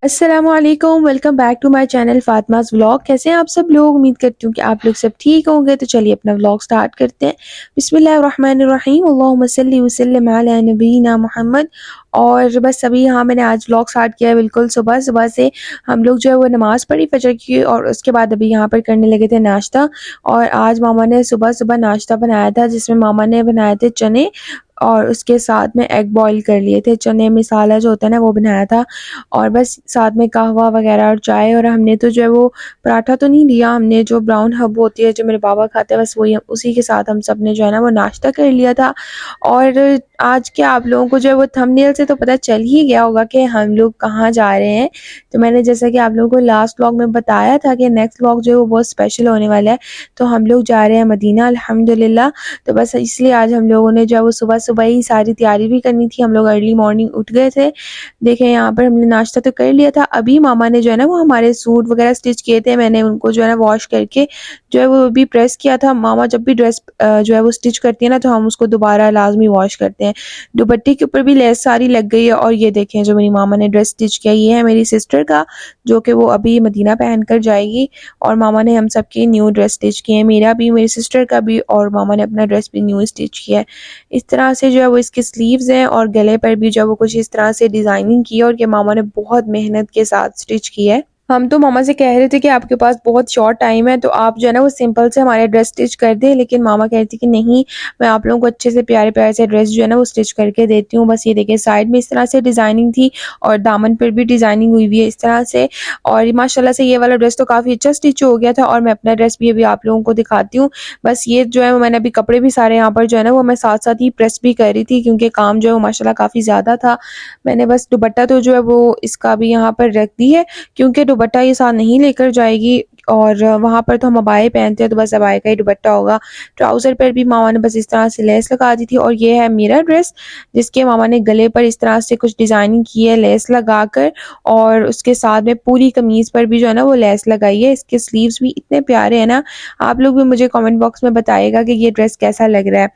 अस्सलामुअलैकुम, welcome back to my channel Fatima's vlog. कैसे हैं आप सब लोग? उम्मीद करती हूँ कि आप लोग सब ठीक होंगे। तो चलिए अपना व्लॉग स्टार्ट करते हैं। बिस्मिल्लाहिर्रहमानिर्रहीम, अल्लाहुम्मा सल्ली व सल्लिम अला नबीना मुहम्मद। और बस अभी यहाँ मैंने आज व्लॉग स्टार्ट किया है बिल्कुल सुबह सुबह से। हम लोग जो है वो नमाज़ पढ़ी फजर की, और उसके बाद अभी यहाँ पर करने लगे थे नाश्ता। और आज मामा ने सुबह सुबह नाश्ता बनाया था, जिसमें मामा ने बनाए थे चने और उसके साथ में एग बॉईल कर लिए थे। चने मसाला जो होता है ना वो बनाया था, और बस साथ में कहवा वगैरह और चाय। और हमने तो जो है वो पराठा तो नहीं लिया, हमने जो ब्राउन हब होती है जो मेरे पापा खाते हैं बस वही, उसी के साथ हम सब ने जो है ना वो नाश्ता कर लिया था। और आज के आप लोगों को जो है वो थंबनेल से तो पता चल ही गया होगा कि हम लोग कहाँ जा रहे हैं। तो मैंने जैसा कि आप लोगों को लास्ट व्लॉग में बताया था कि नेक्स्ट व्लॉग जो है वो बहुत स्पेशल होने वाला है। तो हम लोग जा रहे हैं मदीना अल्हम्दुलिल्लाह। तो बस इसलिए आज हम लोगों ने जो है वो सुबह सुबह ही सारी तैयारी भी करनी थी। हम लोग अर्ली मॉर्निंग उठ गए थे। देखें यहाँ पर हमने नाश्ता तो कर लिया था। अभी मामा ने जो है ना वो हमारे सूट वगैरह स्टिच किए थे, मैंने उनको जो है ना वॉश करके जो है वो भी प्रेस किया था। मामा जब भी ड्रेस जो है वो स्टिच करती है ना तो हम उसको दोबारा लाजमी वॉश करते हैं। दुपट्टे के ऊपर भी लेस सारी लग गई है। और ये देखें जो मेरी मामा ने ड्रेस स्टिच किया, ये है मेरी सिस्टर का, जो कि वो अभी मदीना पहन कर जाएगी। और मामा ने हम सबकी न्यू ड्रेस स्टिच की है, मेरा भी, मेरी सिस्टर का भी, और मामा ने अपना ड्रेस भी न्यू स्टिच किया है। इस तरह से जो है वो इसके स्लीव्स हैं, और गले पर भी जो है वो कुछ इस तरह से डिज़ाइनिंग की है, और ये मामा ने बहुत मेहनत के साथ स्टिच की है। हम तो मामा से कह रहे थे कि आपके पास बहुत शॉर्ट टाइम है तो आप जो है ना वो सिंपल से हमारे ड्रेस स्टिच कर दें, लेकिन मामा कह रही थी कि नहीं, मैं आप लोगों को अच्छे से प्यारे प्यारे से ड्रेस जो है ना वो स्टिच करके देती हूँ। बस ये देखिए साइड में इस तरह से डिज़ाइनिंग थी, और दामन पर भी डिज़ाइनिंग हुई हुई है इस तरह से। और माशाल्लाह से ये वाला ड्रेस तो काफ़ी अच्छा स्टिच हो गया था। और मैं अपना ड्रेस भी अभी आप लोगों को दिखाती हूँ। बस ये जो है मैंने अभी कपड़े भी सारे यहाँ पर जो है ना वो मैं साथ साथ ही प्रेस भी कर रही थी, क्योंकि काम जो है वो माशाल्लाह काफ़ी ज़्यादा था। मैंने बस दुपट्टा तो जो है वो इसका भी यहाँ पर रख दी है, क्योंकि दुपट्टा ये साथ नहीं लेकर जाएगी। और वहाँ पर तो हम अबाए पहनते हैं, तो बस अबाए का ही दुपट्टा होगा। ट्राउज़र पर भी मामा ने बस इस तरह से लेस लगा दी थी। और ये है मेरा ड्रेस, जिसके मामा ने गले पर इस तरह से कुछ डिज़ाइनिंग की है लेस लगाकर, और उसके साथ में पूरी कमीज़ पर भी जो है ना वो लेस लगाई है। इसके स्लीव्स भी इतने प्यारे हैं ना, आप लोग भी मुझे कमेंट बॉक्स में बताइएगा कि ये ड्रेस कैसा लग रहा है।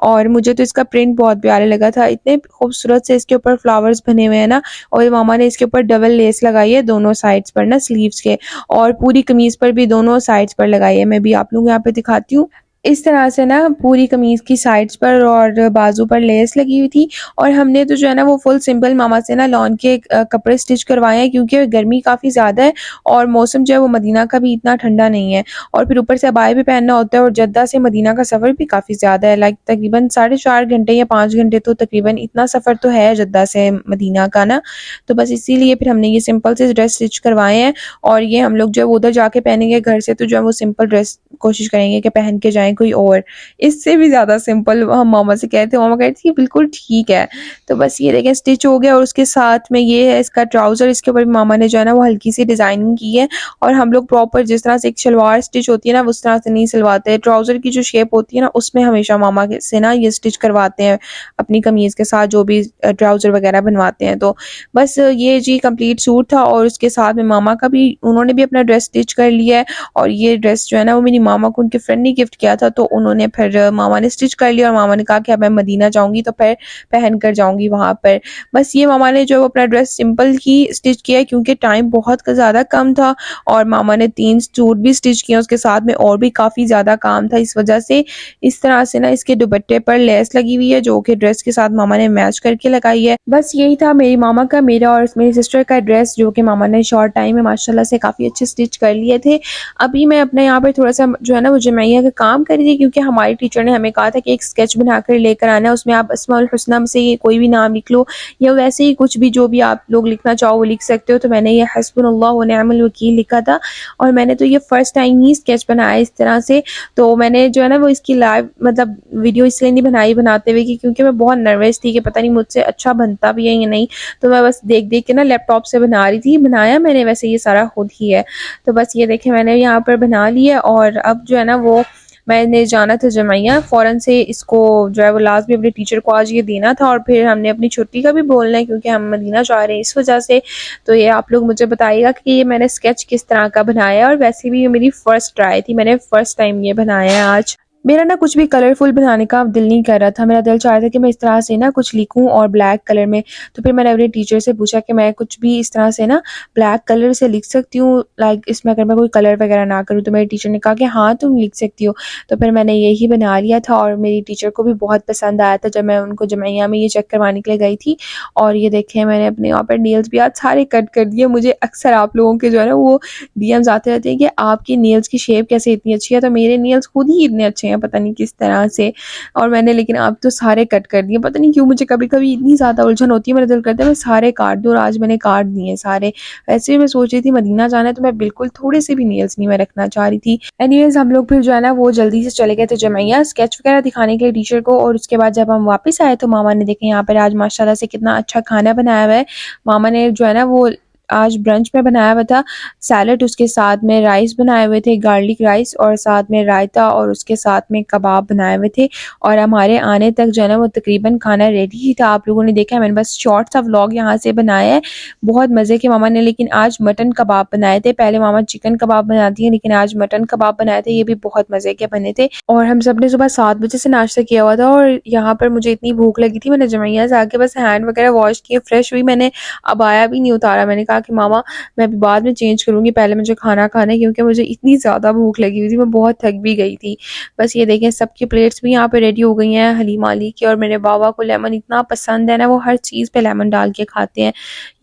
और मुझे तो इसका प्रिंट बहुत प्यारा लगा था, इतने खूबसूरत से इसके ऊपर फ्लावर्स बने हुए हैं ना। और मामा ने इसके ऊपर डबल लेस लगाई है दोनों साइड्स पर ना स्लीव्स के, और पूरी कमीज पर भी दोनों साइड्स पर लगाई है। मैं भी आप लोगों को यहाँ पे दिखाती हूँ। इस तरह से ना पूरी कमीज की साइड्स पर और बाजू पर लेस लगी हुई थी। और हमने तो जो है ना वो फुल सिंपल मामा से ना लॉन के कपड़े स्टिच करवाए हैं, क्योंकि गर्मी काफ़ी ज़्यादा है, और मौसम जो है वो मदीना का भी इतना ठंडा नहीं है। और फिर ऊपर से अबाया भी पहनना होता है, और जद्दा से मदीना का सफ़र भी काफ़ी ज़्यादा है, लाइक तकरीबन 4.5 घंटे या 5 घंटे, तो तकरीबन इतना सफ़र तो है जद्दा से मदीना का ना। तो बस इसीलिए फिर हमने ये सिंपल से ड्रेस स्टिच करवाए हैं। और ये हम लोग जो है उधर जाके पहनेंगे, घर से तो जो है वो सिंपल ड्रेस कोशिश करेंगे कि पहन के जाएं कोई और, इससे भी ज़्यादा सिंपल। हम मामा से कहते हैं, मामा कहती है बिल्कुल ठीक है। तो बस ये देखें स्टिच हो गया। और उसके साथ में ये है इसका ट्राउज़र, इसके ऊपर भी मामा ने जो है ना वो हल्की सी डिज़ाइनिंग की है। और हम लोग प्रॉपर जिस तरह से एक शलवार स्टिच होती है ना उस तरह से नहीं सिलवाते, ट्राउज़र की जो शेप होती है ना उसमें हमेशा मामा से ना ये स्टिच करवाते हैं अपनी कमीज़ के साथ, जो भी ट्राउज़र वगैरह बनवाते हैं। तो बस ये जी कंप्लीट सूट था, और उसके साथ में मामा का भी, उन्होंने भी अपना ड्रेस स्टिच कर लिया है। और ये ड्रेस जो है ना वो मेरी मामा को उनके फ्रेंड ने गिफ्ट किया था, तो उन्होंने फिर मामा ने स्टिच कर लिया। और मामा ने कहा कि अब मैं मदीना जाऊंगी तो फिर पहन कर जाऊंगी वहाँ पर। बस ये मामा ने जो है वो अपना ड्रेस सिंपल ही स्टिच किया है, क्योंकि टाइम बहुत ज़्यादा कम था। और मामा ने 3 सूट भी स्टिच किए, उसके साथ में और भी काफ़ी ज़्यादा काम था, इस वजह से इस तरह से ना इसके दुपट्टे पर लेस लगी हुई है, जो कि ड्रेस के साथ मामा ने मैच करके लगाई है। बस यही था मेरी मामा का, मेरा और मेरी सिस्टर का ड्रेस, जो कि मामा ने शॉर्ट टाइम में माशाल्लाह से काफ़ी अच्छे स्टिच कर लिए थे। अभी मैं अपने यहाँ पर थोड़ा सा जो है ना वो जमैया का काम कर रही थी, क्योंकि हमारी टीचर ने हमें कहा था कि एक स्केच बनाकर लेकर आना है, उसमें आप अस्माउल हुस्ना में से ये कोई भी नाम लिख लो, या वैसे ही कुछ भी जो भी आप लोग लिखना चाहो वो लिख सकते हो। तो मैंने ये हस्बुनल्लाह व निअमल वकील लिखा था, और मैंने तो ये फर्स्ट टाइम ही स्केच बनाया इस तरह से। तो मैंने जो है ना वो इसकी लाइव मतलब वीडियो इसलिए नहीं बनाई बनाते हुए कि क्योंकि मैं बहुत नर्वस थी कि पता नहीं मुझसे अच्छा बनता भी है या नहीं। तो मैं बस देख देख के ना लैपटॉप से बना रही थी। बनाया मैंने वैसे ये सारा खुद ही है। तो बस ये देखें मैंने यहाँ पर बना लिया। और अब जो है ना वो मैंने जाना था जमैया, फ़ौरन से इसको जो है वो लास्ट भी अपने टीचर को आज ये देना था, और फिर हमने अपनी छुट्टी का भी बोलना है, क्योंकि हम मदीना जा रहे हैं इस वजह से। तो ये आप लोग मुझे बताइएगा कि ये मैंने स्केच किस तरह का बनाया है। और वैसे भी ये मेरी फ़र्स्ट ट्राई थी, मैंने फ़र्स्ट टाइम ये बनाया है आज। मेरा ना कुछ भी कलरफुल बनाने का दिल नहीं कर रहा था। मेरा दिल चाह रहा था कि मैं इस तरह से ना कुछ लिखूँ और ब्लैक कलर में। तो फिर मैंने अपने टीचर से पूछा कि मैं कुछ भी इस तरह से ना ब्लैक कलर से लिख सकती हूँ, लाइक इसमें अगर मैं कोई कलर वगैरह ना करूँ? तो मेरे टीचर ने कहा कि हाँ, तुम लिख सकती हो। तो फिर मैंने यही बना लिया था और मेरी टीचर को भी बहुत पसंद आया था जब मैं उनको जमैया में ये चेक करवाने के लिए गई थी। और ये देखें, मैंने अपने यहाँ पर नेल्स भी आज सारे कट कर दिए। मुझे अक्सर आप लोगों के जो है ना वो डीएम्स आते रहते हैं कि आपकी नेल्स की शेप कैसे इतनी अच्छी है, तो मेरे नेल्स खुद ही इतने अच्छे हैं, पता नहीं किस तरह से। और मैंने लेकिन अब तो सारे कट कर दिए, पता नहीं क्यों मुझे कभी-कभी इतनी ज़्यादा उलझन होती है, मेरा दिल करता है मैं सारे काट दूँ और आज मैंने काट दिए सारे। वैसे भी मैं सोच रही थी मदीना जाना है तो मैं बिल्कुल थोड़े से भी नेल्स नहीं मैं रखना चाह रही थी। एनीवेज़ हम लोग फिर जो है ना वो जल्दी से चले गए थे जमैया स्केच वगैरह दिखाने के लिए टीचर को, और उसके बाद जब हम वापस आए तो मामा ने देखे यहाँ पर आज माशाल्लाह से कितना अच्छा खाना बनाया हुआ है। मामा ने जो है ना वो आज ब्रंच में बनाया हुआ था सैलेड, उसके साथ में राइस बनाए हुए थे, गार्लिक राइस, और साथ में रायता, और उसके साथ में कबाब बनाए हुए थे। और हमारे आने तक जो है ना वो तकरीबन खाना रेडी ही था। आप लोगों ने देखा, मैंने बस शॉर्ट सा व्लॉग यहाँ से बनाया है। बहुत मज़े के मामा ने लेकिन आज मटन कबाब बनाए थे। पहले मामा चिकन कबाब बनाती हैं लेकिन आज मटन कबाब बनाए थे, ये भी बहुत मज़े के बने थे। और हम सब ने सुबह 7 बजे से नाश्ता किया हुआ था और यहाँ पर मुझे इतनी भूख लगी थी, मैंने जमैया से आके बस हैंड वगैरह वॉश किए, फ्रेश हुई। मैंने अबाया भी नहीं उतारा, मैंने कहा कि मामा मैं अभी बाद में चेंज करूँगी, पहले मुझे खाना खाना है, क्योंकि मुझे इतनी ज़्यादा भूख लगी हुई थी, मैं बहुत थक भी गई थी। बस ये देखें सबकी प्लेट्स भी यहाँ पे रेडी हो गई हैं हलीमा अली की, और मेरे बाबा को लेमन इतना पसंद है ना, वो हर चीज़ पे लेमन डाल के खाते हैं।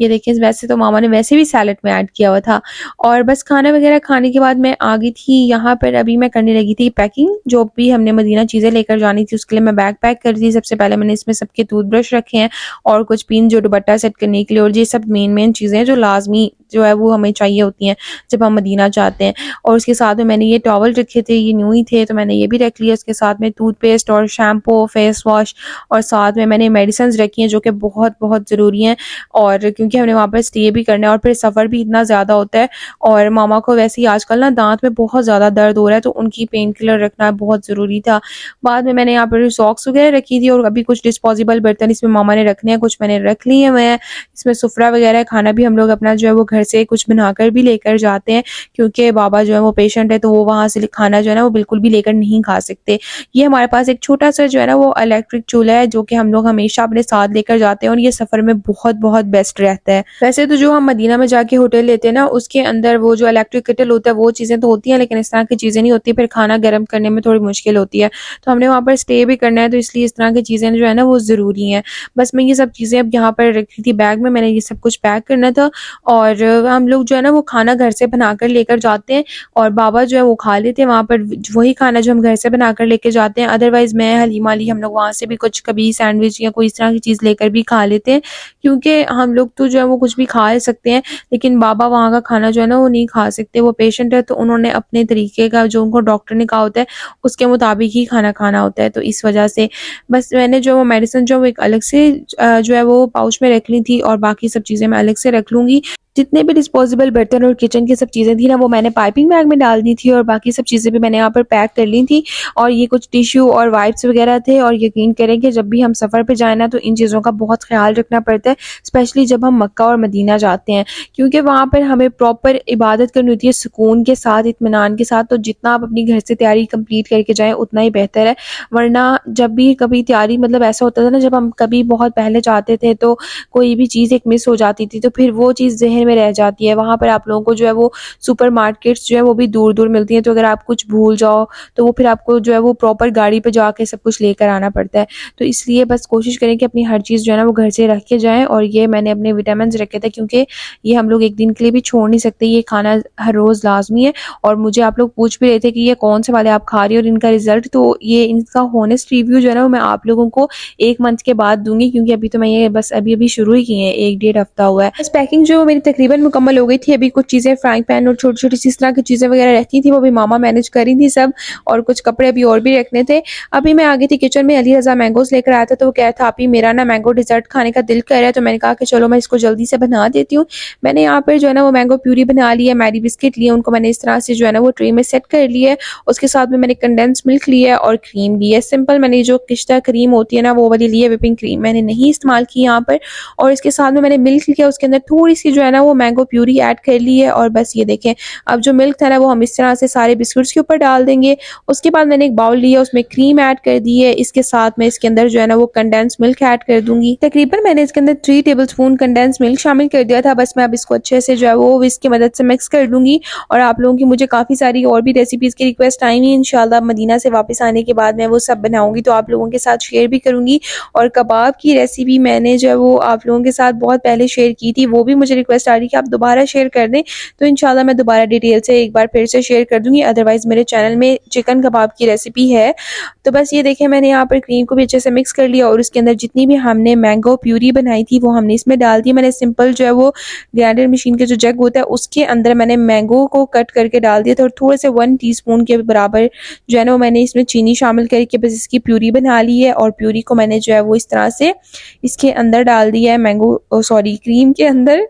ये देखें वैसे तो मामा ने वैसे भी सैलेड में ऐड किया हुआ था। और बस खाना वगैरह खाने के बाद मैं आ गई थी यहाँ पर, अभी मैं करने लगी थी पैकिंग। जो भी हमने मदीना चीज़ें लेकर जानी थी उसके लिए मैं बैग पैक कर दी। सबसे पहले मैंने इसमें सबके टूथब्रश रखे हैं और कुछ पिन जो दुपट्टा सेट करने के लिए, और ये सब मेन चीज़ें हैं जो लाजमी जो है वो हमें चाहिए होती हैं जब हम मदीना जाते हैं। और उसके साथ में मैंने ये टॉवल रखे थे, ये न्यू ही थे तो मैंने ये भी रख लिया। उसके साथ में टूथपेस्ट और शैम्पू, फेस वॉश, और साथ में मैंने मेडिसिन रखी हैं जो कि बहुत बहुत ज़रूरी हैं, और क्योंकि हमने वहाँ पर स्टे भी करना है और फिर सफ़र भी इतना ज़्यादा होता है। और मामा को वैसे ही आजकल ना दांत में बहुत ज़्यादा दर्द हो रहा है तो उनकी पेन किलर रखना बहुत ज़रूरी था। बाद में मैंने यहाँ पर सॉक्स वगैरह रखी थी और अभी कुछ डिस्पोजेबल बर्तन इसमें मामा ने रखने हैं, कुछ मैंने रख लिए हुए हैं। इसमें सुफरा वगैरह है, खाना भी हम लोग अपना जो है वो घर से कुछ बनाकर भी लेकर जाते हैं, क्योंकि बाबा जो है वो पेशेंट है तो वो वहाँ से खाना जो है ना वो बिल्कुल भी लेकर नहीं खा सकते। ये हमारे पास एक छोटा सा जो है ना वो इलेक्ट्रिक चूल्हा है जो कि हम लोग हमेशा अपने साथ लेकर जाते हैं, और ये सफ़र में बहुत बहुत बेस्ट रहता है। वैसे तो जो हम मदीना में जाके होटल लेते हैं ना उसके अंदर वो जो इलेक्ट्रिक केटल होता है वो चीज़ें तो होती हैं, लेकिन इस तरह की चीज़ें नहीं होती, फिर खाना गर्म करने में थोड़ी मुश्किल होती है। तो हमने वहाँ पर स्टे भी करना है तो इसलिए इस तरह की चीज़ें जो है ना वो ज़रूरी हैं। बस मैं ये सब चीज़ें अब यहाँ पर रखी थी बैग में, मैंने ये सब कुछ पैक करना था। और हम लोग जो है ना वो खाना घर से बनाकर लेकर जाते हैं, और बाबा जो है वो खा लेते हैं वहाँ पर वही खाना जो हम घर से बनाकर लेके जाते हैं। अदरवाइज़ मैं, हलीमा अली, हम लोग वहाँ से भी कुछ कभी सैंडविच या कोई इस तरह की चीज़ लेकर भी खा लेते हैं, क्योंकि हम लोग तो जो है वो कुछ भी खा सकते हैं लेकिन बाबा वहाँ का खाना जो है ना वो नहीं खा सकते। वो पेशेंट है तो उन्होंने अपने तरीके का जो उनको डॉक्टर ने कहा होता है उसके मुताबिक ही खाना खाना होता है, तो इस वजह से बस मैंने जो वो मेडिसिन जो वो एक अलग से जो है वो पाउच में रख ली थी, और बाकी सब चीज़ें मैं अलग से रख लूँगी। जितने भी डिस्पोजेबल बर्तन और किचन की सब चीज़ें थी ना वो मैंने पाइपिंग बैग में डाल दी थी, और बाकी सब चीज़ें भी मैंने यहाँ पर पैक कर ली थी। और ये कुछ टिश्यू और वाइप्स वगैरह थे, और यकीन करें कि जब भी हम सफ़र पे जाए ना तो इन चीज़ों का बहुत ख्याल रखना पड़ता है, स्पेशली जब हम मक्का और मदीना जाते हैं, क्योंकि वहाँ पर हमें प्रॉपर इबादत करनी होती है सुकून के साथ, इत्मीनान के साथ। तो जितना आप अपनी घर से तैयारी कंप्लीट करके जाएँ उतना ही बेहतर है। वरना जब भी कभी तैयारी, मतलब ऐसा होता था ना जब हम कभी बहुत पहले जाते थे तो कोई भी चीज़ एक मिस हो जाती थी तो फिर वो चीज़ ज़हन में रह जाती है। वहाँ पर आप लोगों को जो है वो सुपरमार्केट्स जो है वो भी दूर-दूर मिलती हैं, तो अगर आप कुछ भूल जाओ तो वो फिर आपको जो है वो प्रॉपर गाड़ी पे जाके सब कुछ लेकर आना पड़ता है। तो इसलिए बस कोशिश करें कि अपनी हर चीज़ जो है ना वो घर से रख के जाएँ। और ये मैंने अपने विटामिन्स रखे थे क्योंकि ये हम लोग एक दिन के लिए भी छोड़ नहीं सकते, ये खाना हर रोज़ लाज़मी है। और मुझे आप लोग पूछ भी रहे थे कि ये कौन से वाले आप खा रही हो और इनका रिज़ल्ट, तो ये इनका हॉनेस्ट रिव्यू जो है ना वो मैं आप लोगों को 1 मंथ के बाद दूँगी, क्योंकि अभी तो मैं ये बस अभी शुरू ही की है, 1 डेढ़ हफ्ता हुआ है। बस पैकिंग जो मेरी तकरीबन मुकम्मल हो गई थी। अभी कुछ चीज़ें फ्राइंग पैन और छोटी-छोटी सी इस तरह की चीज़ें वगैरह रहती थी वो भी मामा मैनेज कर रही थी सब, और कुछ कपड़े अभी और भी रखने थे। अभी मैं आ गई थी किचन में, अली रज़ा मैंगोज़ लेकर आया था तो वो कह रहा था आपी मेरा ना मैंगो डेज़र्ट खाने का दिल कर रहा है, तो मैंने कहा कि चलो मैं इसको जल्दी से बना देती हूँ। मैंने यहाँ पर जो है ना वो मैंगो प्यूरी बना ली है, मैरी बिस्किट लिए, उनको मैंने इस तरह से जो है ना वो ट्रे में सेट कर लिया है। उसके साथ में मैंने कंडेंस मिल्क लिया है और क्रीम ली है सिंपल, मैंने जो किश्ता क्रीम होती है ना वो वाली ली है, व्हिपिंग क्रीम मैंने नहीं इस्तेमाल की यहाँ पर। और इसके साथ में मैंने मिल्क लिया, उसके अंदर थोड़ी सी जो है ना वो मैंगो प्यूरी ऐड कर ली है। और बस ये देखें, अब जो मिल्क था ना वो हम इस तरह से सारे बिस्किट्स के ऊपर डाल देंगे। उसके बाद मैंने एक बाउल लिया, उसमें क्रीम ऐड कर दी है। इसके साथ मैं इसके अंदर जो है ना वो कंडेंस मिल्क ऐड कर दूंगी। तकरीबन मैंने इसके अंदर 3 टेबलस्पून कंडेंस मिल्क शामिल कर दिया था। बस मैं अब इसको अच्छे से जो है वो इसकी मदद से मिक्स कर दूंगी। और आप लोगों की मुझे काफ़ी सारी और भी रेसिपीज़ की रिक्वेस्ट आई हुई, इंशाल्लाह मदीना से वापस आने के बाद मैं वो सब बनाऊंगी तो आप लोगों के साथ शेयर भी करूंगी। और कबाब की रेसिपी मैंने जो है वो आप लोगों के साथ बहुत पहले शेयर की थी, वो भी मुझे रिक्वेस्ट आ रही कि आप दोबारा शेयर कर दें, तो इंशाल्लाह मैं दोबारा डिटेल से एक बार फिर से शेयर कर दूंगी। अदरवाइज़ मेरे चैनल में चिकन कबाब की रेसिपी है। तो बस ये देखें, मैंने यहाँ पर क्रीम को भी अच्छे से मिक्स कर लिया और उसके अंदर जितनी भी हमने मैंगो प्यूरी बनाई थी वो हमने इसमें डाल दी। मैंने सिंपल जो है वो ग्राइंडर मशीन के जो जग होता है उसके अंदर मैंने मैंगो को कट करके डाल दिया था और थोड़े से 1 टीस्पून के बराबर जो है ना मैंने इसमें चीनी शामिल करके बस इसकी प्यूरी बना ली है। और प्यूरी को मैंने जो है वो इस तरह से इसके अंदर डाल दिया है, मैंगो सॉरी क्रीम के अंदर।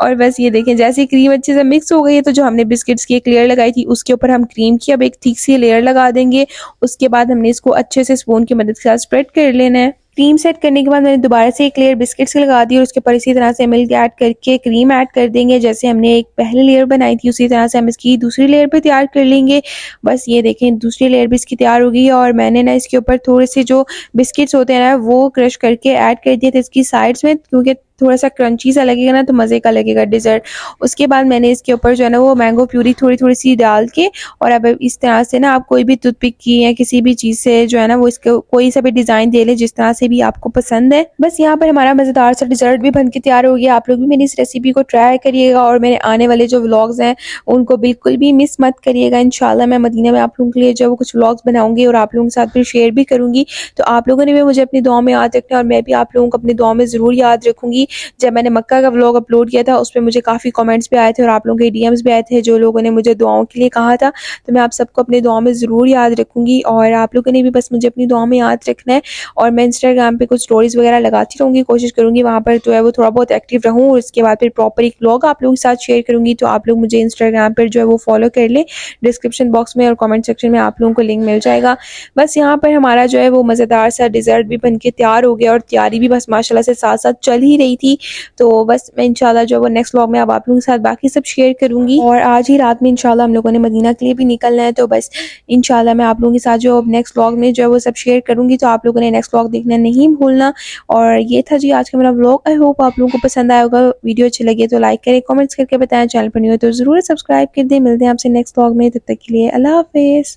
और बस ये देखें, जैसे क्रीम अच्छे से मिक्स हो गई है तो जो हमने बिस्किट्स की एक लेयर लगाई थी उसके ऊपर हम क्रीम की अब एक थिक सी लेयर लगा देंगे। उसके बाद हमने इसको अच्छे से स्पून की मदद के साथ स्प्रेड कर लेना है। क्रीम सेट करने के बाद मैंने दोबारा से एक लेयर बिस्किट्स की लगा दी और उसके ऊपर इसी तरह से मिल्क ऐड करके क्रीम ऐड कर देंगे। जैसे हमने एक पहली लेयर बनाई थी उसी तरह से हम इसकी दूसरी लेयर भी तैयार कर लेंगे। बस ये देखें, दूसरी लेयर भी इसकी तैयार हो गई है और मैंने ना इसके ऊपर थोड़े से जो बिस्किट्स होते हैं ना वो क्रश करके ऐड कर दिए थे इसकी साइड्स में, क्योंकि थोड़ा सा क्रंची सा लगेगा ना तो मज़े का लगेगा डिज़र्ट। उसके बाद मैंने इसके ऊपर जो है ना वो मैंगो प्यूरी थोड़ी थोड़ी सी डाल के और अब इस तरह से ना आप कोई भी टूथपिक की या किसी भी चीज़ से जो है ना वो इसको कोई सा भी डिज़ाइन दे ले जिस तरह से भी आपको पसंद है। बस यहाँ पर हमारा मज़ेदार सा डिज़र्ट भी बन के तैयार हो गया। आप लोग भी मेरी इस रेसिपी को ट्राई करिएगा और मेरे आने वाले जो व्लॉग्स हैं उनको बिल्कुल भी मिस मत करिएगा। इंशाल्लाह मैं मदीना में आप लोगों के लिए जो है वो कुछ व्लॉग्स बनाऊंगी और आप लोगों के साथ फिर शेयर भी करूंगी। तो आप लोगों ने भी मुझे अपनी दुआ में याद रखना है और मैं भी आप लोगों को अपनी दुआ में ज़रूर याद रखूंगी। जब मैंने मक्का का व्लॉग अपलोड किया था उस पे मुझे काफ़ी कमेंट्स भी आए थे और आप लोगों के डीएम्स भी आए थे जो लोगों ने मुझे दुआओं के लिए कहा था। तो मैं आप सबको अपनी दुआ में ज़रूर याद रखूंगी और आप लोगों ने भी बस मुझे अपनी दुआ में याद रखना है। और मैं इंस्टाग्राम पे कुछ स्टोरीज़ वगैरह लगाती रहूँगी, कोशिश करूँगी वहाँ पर जो है वो थोड़ा बहुत एक्टिव रहूँ और उसके बाद फिर प्रॉपर एक व्लॉग आप लोगों के साथ शेयर करूँगी। तो आप लोग मुझे इंस्टाग्राम पर जो है वो फॉलो कर लें, डिस्क्रिप्शन बॉक्स में और कमेंट सेक्शन में आप लोगों को लिंक मिल जाएगा। बस यहाँ पर हमारा जो है वो मज़ेदार सा डिज़र्ट भी बन के तैयार हो गया और तैयारी भी बस माशाल्लाह से साथ साथ चल ही रही थी। तो बस मैं इंशाल्लाह जो है वो नेक्स्ट व्लॉग में अब आप लोगों के साथ बाकी सब शेयर करूँगी। और आज ही रात में इंशाल्लाह हम लोगों ने मदीना के लिए भी निकलना है, तो बस इंशाल्लाह मैं आप लोगों के साथ जो नेक्स्ट व्लॉग में जो है वो सब शेयर करूँगी। तो आप लोगों ने नेक्स्ट व्लॉग देखना नहीं भूलना। और ये था जी आज का मेरा व्लॉग। आई होप आप लोगों को पसंद आया होगा। वीडियो अच्छी लगी तो लाइक करें, कमेंट्स करके बताएं, चैनल पर नहीं हो तो ज़रूर सब्सक्राइब कर दें। मिलते हैं आपसे नेक्स्ट व्लॉग में, तब तक के लिए अल्लाह हाफिज़।